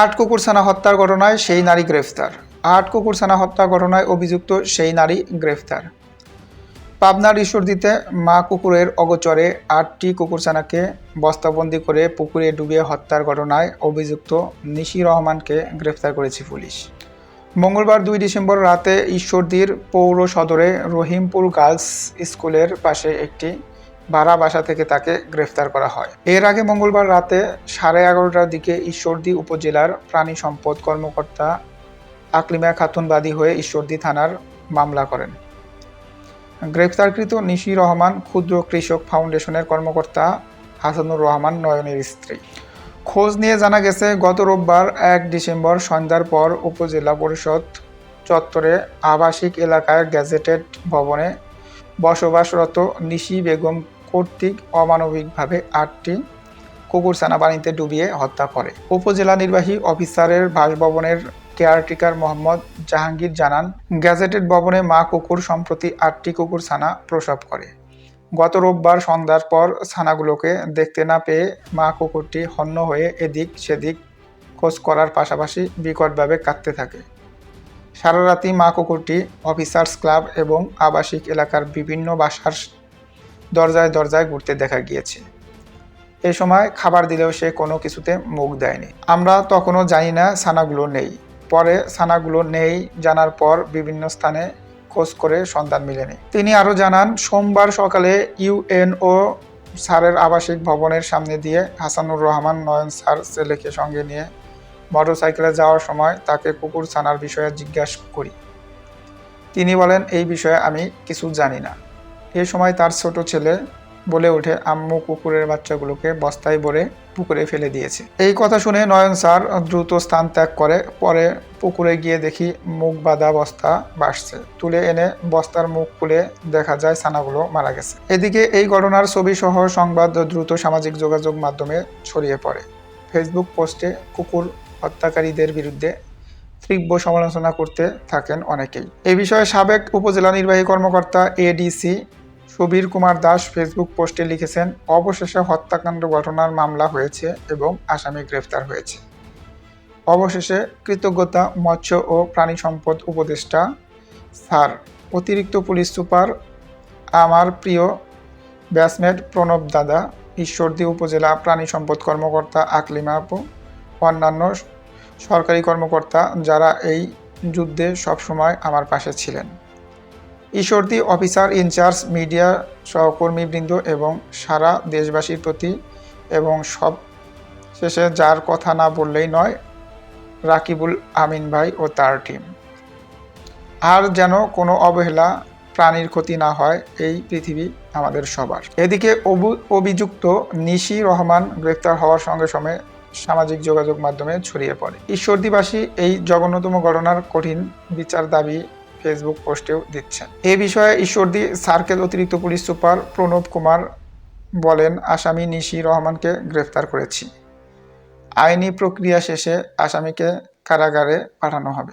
আট কুকুরছানা হত্যার ঘটনায় সেই নারী গ্রেফতার। আট কুকুরছানা হত্যা ঘটনায় অভিযুক্ত সেই নারী গ্রেফতার। পাবনার ঈশ্বরদীতে মা কুকুরের অগোচরে ৮টি কুকুরছানাকে বস্তাবন্দি করে পুকুরে ডুবিয়ে হত্যার ঘটনায় অভিযুক্ত নিশি রহমানকে গ্রেফতার করেছে পুলিশ। মঙ্গলবার ২ ডিসেম্বর রাতে ঈশ্বরদীর পৌর সদরে রহিমপুর গার্লস স্কুলের পাশে একটি ভাড়া বাসা থেকে তাকে গ্রেফতার করা হয়। এর আগে মঙ্গলবার রাতে 11:30টার দিকে ঈশ্বরদী উপজেলার প্রাণী সম্পদ কর্মকর্তা আকলিমা খাতুন বাদী হয়ে ঈশ্বরদী থানার মামলা করেন। গ্রেফতারকৃত নিশি রহমান ক্ষুদ্র কৃষক ফাউন্ডেশনের কর্মকর্তা হাসানুর রহমান নয়নের স্ত্রী। খোঁজ নিয়ে জানা গেছে, গত রোববার ১ ডিসেম্বর সন্ধ্যার পর উপজেলা পরিষদ চত্বরে আবাসিক এলাকায় গ্যাজেটেড ভবনে বসবাসরত নিশি বেগম কর্তৃক অমানবিকভাবে ৮টি কুকুরছানা পানিতে ডুবিয়ে হত্যা করে। উপজেলা নির্বাহী অফিসারের বাসভবনের কেয়ারটেকার মোহাম্মদ জাহাঙ্গীর জানান, গ্যাজেটেড ভবনে মা কুকুর সম্প্রতি ৮টি কুকুরছানা প্রসব করে। গত রোববার সন্ধ্যার পর ছানাগুলোকে দেখতে না পেয়ে মা কুকুরটি হন্য হয়ে এদিক সেদিক খোঁজ করার পাশাপাশি বিকটভাবে কাঁদতে থাকে। সারা রাতই মা কুকুরটি অফিসার্স ক্লাব এবং আবাসিক এলাকার বিভিন্ন বাসার দরজায় দরজায় ঘুরতে দেখা গিয়েছে। এ সময় খাবার দিলেও সে কোনো কিছুতে মুখ দেয়নি। আমরা তখনও জানি না ছানাগুলো নেই। পরে ছানাগুলো নেই জানার পর বিভিন্ন স্থানে খোঁজ করে সন্ধান মেলেনি। তিনি আরও জানান, সোমবার সকালে ইউএনও স্যারের আবাসিক ভবনের সামনে দিয়ে হাসানুর রহমান নয়ন স্যার ছেলেকে সঙ্গে নিয়ে মোটরসাইকেলে যাওয়ার সময় তাকে কুকুর ছানার বিষয়ে জিজ্ঞাসা করি। তিনি বলেন, এই বিষয়ে আমি কিছু জানি না। এ সময় তার ছোট ছেলে বলে ওঠে, আম্মু কুকুরের বাচ্চাগুলোকে বস্তায় ভরে পুকুরে ফেলে দিয়েছে। এই কথা শুনে নয়ন স্যার দ্রুত স্থান ত্যাগ করে। পরে পুকুরে গিয়ে দেখি মুখ বাঁধা বস্তা ভাসছে। তুলে এনে বস্তার মুখ খুলে দেখা যায় ছানাগুলো মারা গেছে। এদিকে এই ঘটনার ছবি সহ সংবাদ দ্রুত সামাজিক যোগাযোগ মাধ্যমে ছড়িয়ে পড়ে। ফেসবুক পোস্টে কুকুর হত্যাকারীদের বিরুদ্ধে তীব্র সমালোচনা করতে থাকেন অনেকেই। এই বিষয়ে সাবেক উপজেলা নির্বাহী কর্মকর্তা এডিসি সুবীর কুমার দাস ফেসবুক পোস্টে লিখেছেন, অবশেষে হত্যাকাণ্ড ঘটনার মামলা হয়েছে এবং আসামি গ্রেফতার হয়েছে। অবশেষে কৃতজ্ঞতা মৎস্য ও প্রাণী সম্পদ উপদেষ্টা স্যার, অতিরিক্ত পুলিশ সুপার, আমার প্রিয় ব্যাচমেট প্রণব দাদা, ঈশ্বরদী উপজেলা প্রাণী সম্পদ কর্মকর্তা আকলিমা আপু, অন্যান্য সরকারি কর্মকর্তা যারা এই যুদ্ধে সবসময় আমার পাশে ছিলেন। ঈশ্বরদী অফিসার ইনচার্জ, মিডিয়া সহকর্মীবৃন্দ এবং সারা দেশবাসীর প্রতি, এবং সব শেষে যার কথা না বললেই নয়, রাকিবুল আমিন ভাই ও তার টিম। আর যেন কোনো অবহেলা, প্রাণীর ক্ষতি না হয়, এই পৃথিবী আমাদের সবার। এদিকে অভিযুক্ত নিশি রহমান গ্রেফতার হওয়ার সঙ্গে সঙ্গে সামাজিক যোগাযোগ মাধ্যমে ছড়িয়ে পড়ে। ঈশ্বরদীবাসী এই জঘন্যতম ঘটনার কঠিন বিচার দাবি ফেসবুক পোস্টেও দিচ্ছেন। এ বিষয়ে ঈশ্বরদী সার্কেল অতিরিক্ত পুলিশ সুপার প্রণব কুমার বলেন, আসামি নিশি রহমানকে গ্রেফতার করেছি। আইনি প্রক্রিয়া শেষে আসামিকে কারাগারে পাঠানো হবে।